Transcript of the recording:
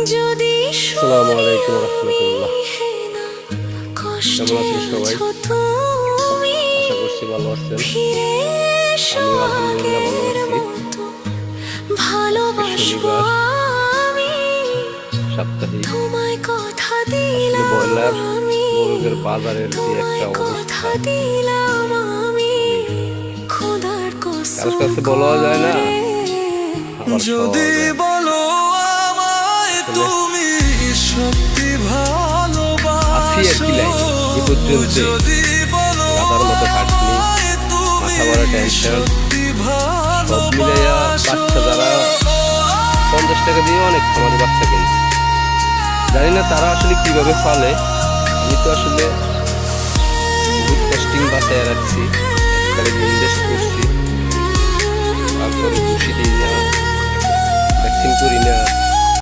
আসসালামু আলাইকুম রহমতুল্লাহ। কেমন আছেন সবাই? আশা করছি ভালো আছেন। আমিও আলহামদুলিল্লাহ ভালো আছি। শনিবার সাপ্তাহিক আসলে ব্রয়লার মুরগের বাজারের যে একটা অবস্থা কারোর কাছে বলা যায় না, আবার যদি বলো আমায় তুমি সত্যি ভালোবাসো, যদি বলো আমায় তুমি সত্যি সব মিলাইয়া বাচ্চা যারা 50 টাকা দিয়ে অনেক খামারি বাচ্চা কিনছে। জানি না তারা আসলে কিভাবে ফলে। আমি তো আসলে বহুত কস্টিং বাঁচায় রাখছি, ইনভেস্ট করছি, তারপরে খুশি দিই না, ভ্যাকসিন করি না,